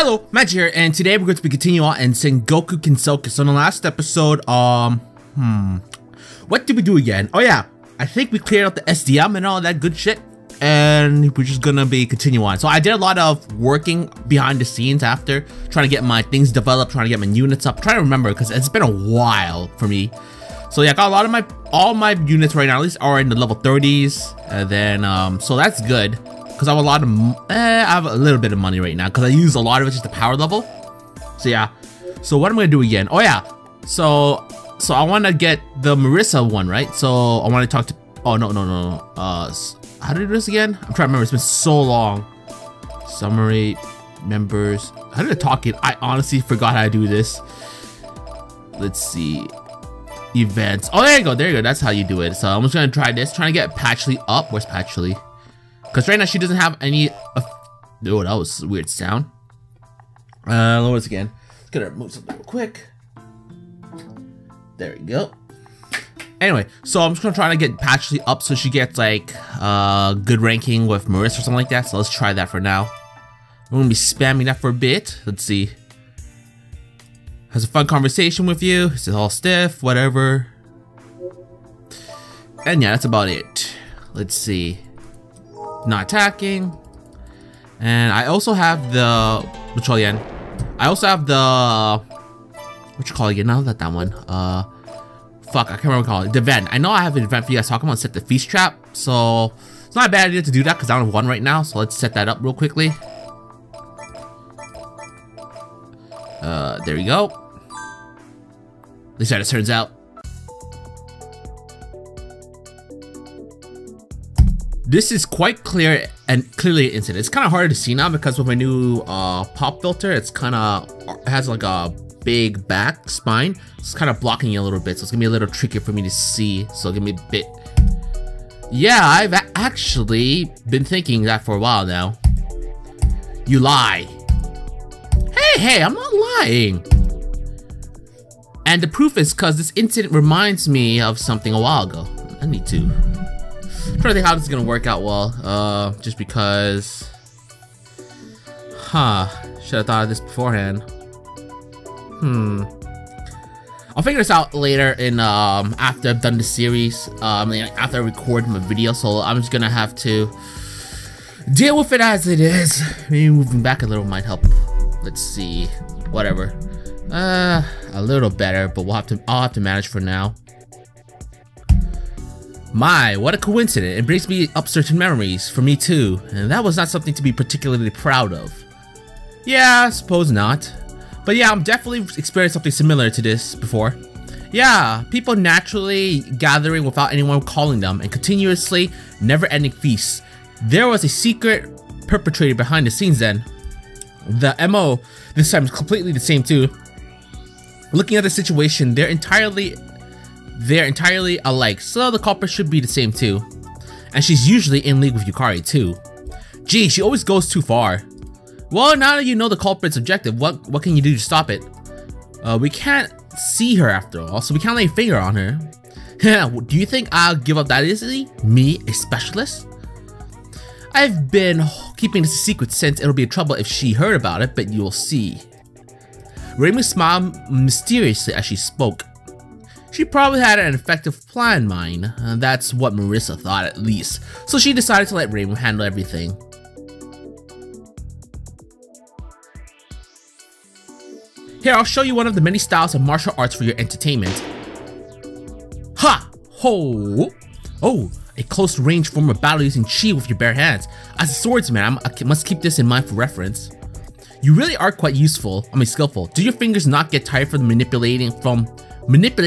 Hello, Magi here, and today we're going to be continuing on in Sengoku Gensokyo. So in the last episode, what did we do again? Oh yeah, I think we cleared out the SDM and all that good shit, and we're just gonna be continuing on. So I did a lot of working behind the scenes after, trying to get my things developed, trying to get my units up, trying to remember because it's been a while for me. So yeah, I got a lot of all my units right now, at least are in the level 30s, and then so that's good. Because I have a little bit of money right now because I use a lot of it just the power level. So yeah. So what I'm gonna do again? Oh yeah. So I want to get the Marissa one, right? So I want to talk to. Oh no. How to do this again? I'm trying to remember. It's been so long. Summary, members. How did I talk it? I honestly forgot how to do this. Let's see. Events. Oh, there you go. There you go. That's how you do it. So I'm just gonna try this. Trying to get Patchley up. Where's Patchley? Because right now she doesn't have any. Oh, that was a weird sound. Lower this again. Let's get her move something real quick. There we go. Anyway, so I'm just gonna try to get Patchley up so she gets like good ranking with Marissa or something like that. So let's try that for now. We're gonna be spamming that for a bit. Let's see. Has a fun conversation with you. Is it all stiff? Whatever. And yeah, that's about it. Let's see. Not attacking. And I also have the I also have the what you call it again? No, not that one. Fuck, I can't remember what to call it. The event. I know I have an event for you guys talking about set the feast trap. So it's not a bad idea to do that because I don't have one right now. So let's set that up real quickly. There we go. At least that it turns out. This is quite clear and clearly an incident. It's kind of hard to see now because with my new pop filter, it has like a big back spine. It's kind of blocking you a little bit, so it's gonna be a little tricky for me to see. So give me a bit. Yeah, I've actually been thinking that for a while now. You lie. Hey, I'm not lying. And the proof is because this incident reminds me of something a while ago. I need to. I'm trying to think how this is gonna work out well. Just because. Should have thought of this beforehand. I'll figure this out later in after I've done the series. After I record my video, so I'm just gonna have to deal with it as it is. Maybe moving back a little might help. Let's see. Whatever. A little better, but I'll have to manage for now. My, what a coincidence. It brings me up certain memories for me too, and that was not something to be particularly proud of. Yeah, I suppose not. But yeah, I'm definitely experienced something similar to this before. Yeah, people naturally gathering without anyone calling them and continuously never-ending feasts. There was a secret perpetrator behind the scenes then. The MO this time is completely the same too. Looking at the situation, they're entirely alike, so the culprit should be the same too. And she's usually in league with Yukari too. Gee, she always goes too far. Well, now that you know the culprit's objective, what can you do to stop it? We can't see her after all, so we can't lay a finger on her. Do you think I'll give up that easily? Me, a specialist? I've been keeping this a secret since it'll be trouble if she heard about it, but you'll see. Raymond smiled mysteriously as she spoke. She probably had an effective plan in mind. That's what Marissa thought at least. So she decided to let Raymond handle everything. Here, I'll show you one of the many styles of martial arts for your entertainment. Ha! Ho! Oh, a close range form of battle using chi with your bare hands. As a swordsman, I must keep this in mind for reference. You really are quite skillful. Do your fingers not get tired from manipulating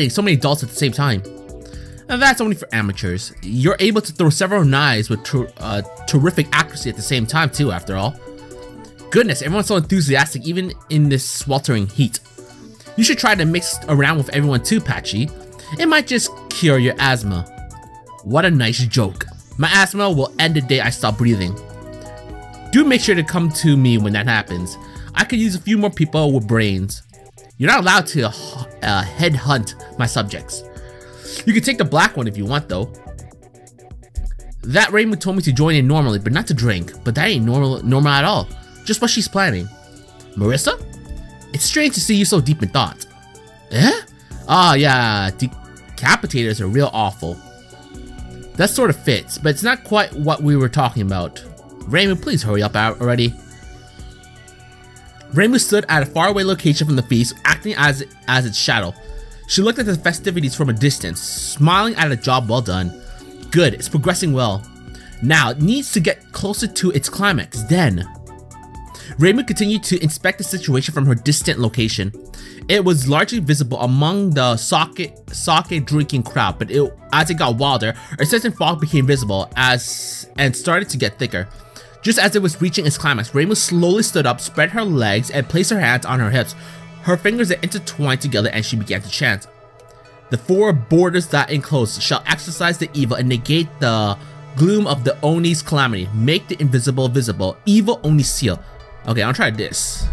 so many adults at the same time? And that's only for amateurs. You're able to throw several knives with terrific accuracy at the same time too, after all. Goodness, everyone's so enthusiastic even in this sweltering heat. You should try to mix around with everyone too, Patchy. It might just cure your asthma. What a nice joke. My asthma will end the day I stop breathing. Do make sure to come to me when that happens. I could use a few more people with brains. You're not allowed to headhunt my subjects. You can take the black one if you want though. That Raymond told me to join in normally, but not to drink. But that ain't normal at all. Just what she's planning. Marissa? It's strange to see you so deep in thought. Eh? Ah, yeah, decapitators are real awful. That sort of fits, but it's not quite what we were talking about. Raymond, please hurry up already. Raymond stood at a faraway location from the feast, acting as its shadow. She looked at the festivities from a distance, smiling at a job well done. Good, it's progressing well. Now, it needs to get closer to its climax, then. Raymond continued to inspect the situation from her distant location. It was largely visible among the sake drinking crowd, but as it got wilder, a certain fog became visible and started to get thicker. Just as it was reaching its climax, Raymond slowly stood up, spread her legs, and placed her hands on her hips. Her fingers intertwined together and she began to chant. The four borders that enclose shall exorcise the evil and negate the gloom of the Oni's calamity. Make the invisible visible. Evil Oni seal. Okay, I'll try this.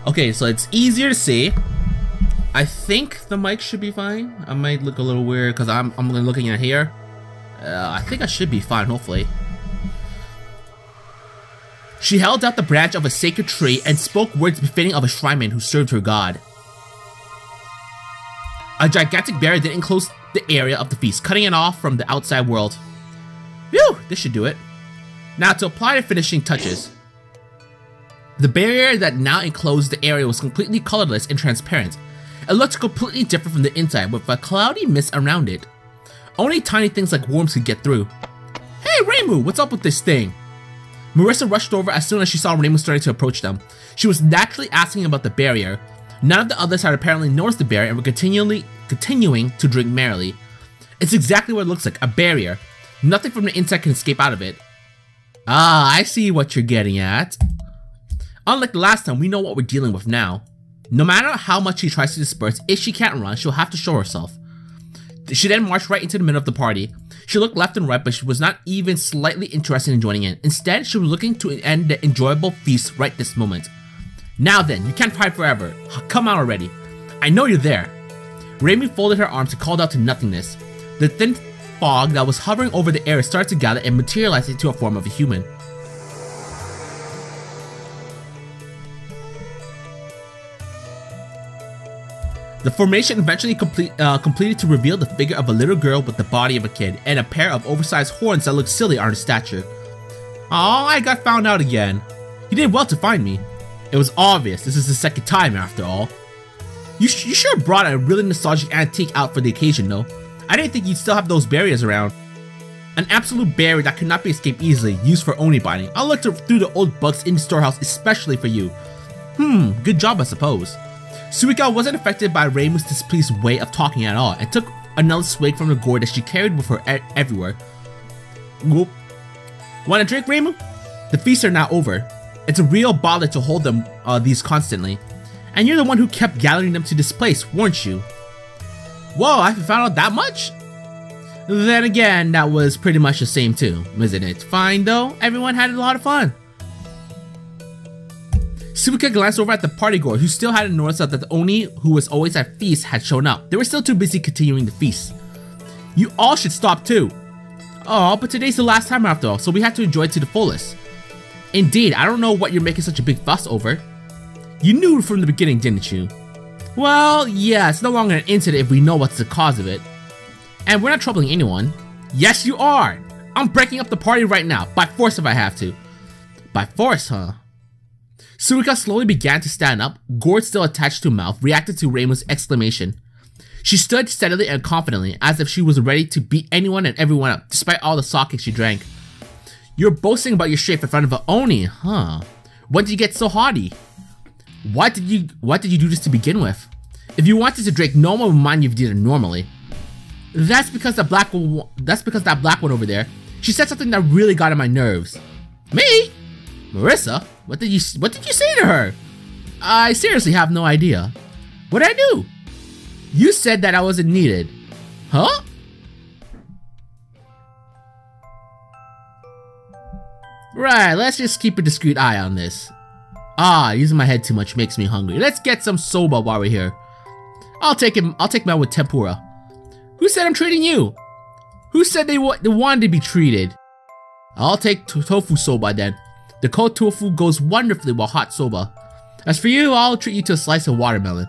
Okay, so it's easier to see. I think the mic should be fine. I might look a little weird because I'm looking at here. I think I should be fine, hopefully. She held out the branch of a sacred tree and spoke words befitting of a shrineman who served her god. A gigantic barrier then enclosed the area of the feast, cutting it off from the outside world. Phew, this should do it. Now to apply the finishing touches. The barrier that now enclosed the area was completely colorless and transparent. It looked completely different from the inside, with a cloudy mist around it. Only tiny things like worms could get through. Hey Reimu, what's up with this thing? Marissa rushed over as soon as she saw Raymond starting to approach them. She was naturally asking about the barrier. None of the others had apparently noticed the barrier and were continuing to drink merrily. It's exactly what it looks like, a barrier. Nothing from the inside can escape out of it. Ah, I see what you're getting at. Unlike the last time, we know what we're dealing with now. No matter how much she tries to disperse, if she can't run, she'll have to show herself. She then marched right into the middle of the party. She looked left and right, but she was not even slightly interested in joining in. Instead, she was looking to end the enjoyable feast right this moment. Now then, you can't hide forever. Come out already. I know you're there. Raymond folded her arms and called out to nothingness. The thin fog that was hovering over the area started to gather and materialize into a form of a human. The formation eventually completed to reveal the figure of a little girl with the body of a kid and a pair of oversized horns that looked silly on her stature. Aw, I got found out again. You did well to find me. It was obvious this is the second time after all. You sure brought a really nostalgic antique out for the occasion though. I didn't think you'd still have those barriers around. An absolute barrier that could not be escaped easily, used for Oni binding. I looked through the old books in the storehouse especially for you. Good job I suppose. Suika wasn't affected by Raymond's displeased way of talking at all and took another swig from the gourd that she carried with her everywhere. Whoop. Want a drink, Raymond? The feasts are now over. It's a real bother to hold them these constantly. And you're the one who kept gathering them to this place, weren't you? Whoa, I found out that much? Then again, that was pretty much the same too, isn't it? Fine though, everyone had a lot of fun. Suika glanced over at the partygoer, who still hadn't noticed that the Oni who was always at feast had shown up. They were still too busy continuing the feast. You all should stop too. Oh, but today's the last time after all, so we have to enjoy it to the fullest. Indeed, I don't know what you're making such a big fuss over. You knew from the beginning, didn't you? Well, yeah, it's no longer an incident if we know what's the cause of it. And we're not troubling anyone. Yes, you are! I'm breaking up the party right now, by force if I have to. By force, huh? Suika slowly began to stand up, gourd still attached to her mouth, reacted to Raymond's exclamation. She stood steadily and confidently, as if she was ready to beat anyone and everyone up, despite all the sake she drank. You're boasting about your strength in front of an Oni, huh? When did you get so haughty? Why did you do this to begin with? If you wanted to drink, no one would mind you if you did it normally. That's because that black one over there, she said something that really got on my nerves. Me? Marissa? What did you say to her? I seriously have no idea. What did I do? You said that I wasn't needed. Huh? Right, let's just keep a discreet eye on this. Ah, using my head too much makes me hungry. Let's get some soba while we're here. I'll take mine with tempura. Who said I'm treating you? Who said they wanted to be treated? I'll take tofu soba then. The cold tofu goes wonderfully with hot soba. As for you, I'll treat you to a slice of watermelon.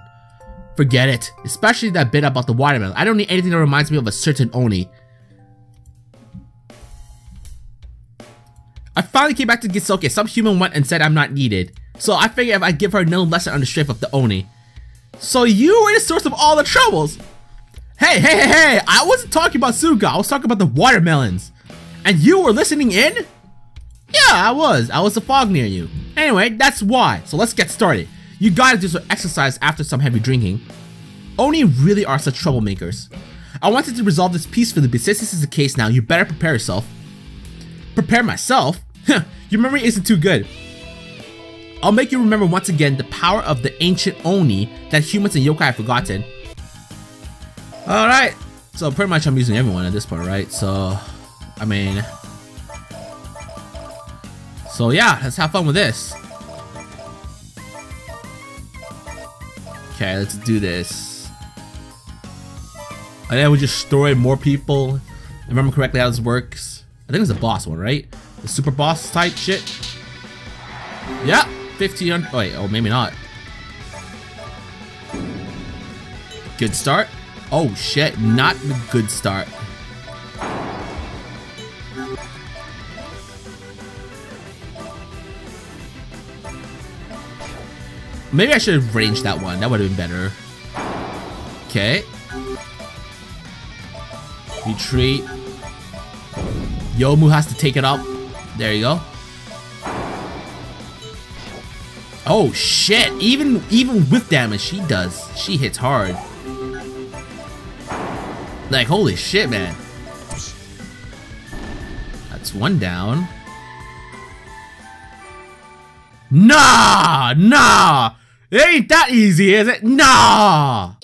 Forget it, especially that bit about the watermelon. I don't need anything that reminds me of a certain Oni. I finally came back to Gensokyo. Some human went and said I'm not needed. So I figured if I give her no lesson on the strength of the Oni. So you were the source of all the troubles. Hey, I wasn't talking about Suika. I was talking about the watermelons. And you were listening in? Yeah, I was. I was the fog near you. Anyway, that's why. So let's get started. You gotta do some exercise after some heavy drinking. Oni really are such troublemakers. I wanted to resolve this peacefully, but since this is the case now, you better prepare yourself. Prepare myself? Your memory isn't too good. I'll make you remember once again the power of the ancient Oni that humans and yokai have forgotten. Alright, so pretty much I'm using everyone at this point, right? So, I mean... So yeah, let's have fun with this. Okay, let's do this. And then we just destroy more people. If I remember correctly how this works. I think it's the boss one, right? The super boss type shit. Yeah, 1500. Oh, wait, oh, maybe not. Good start. Oh shit, not a good start. Maybe I should have ranged that one. That would have been better. Okay. Retreat. Yomu has to take it up. There you go. Oh shit! Even with damage, she does. She hits hard. Like holy shit, man. That's one down. Nah! It ain't that easy, is it? Nah!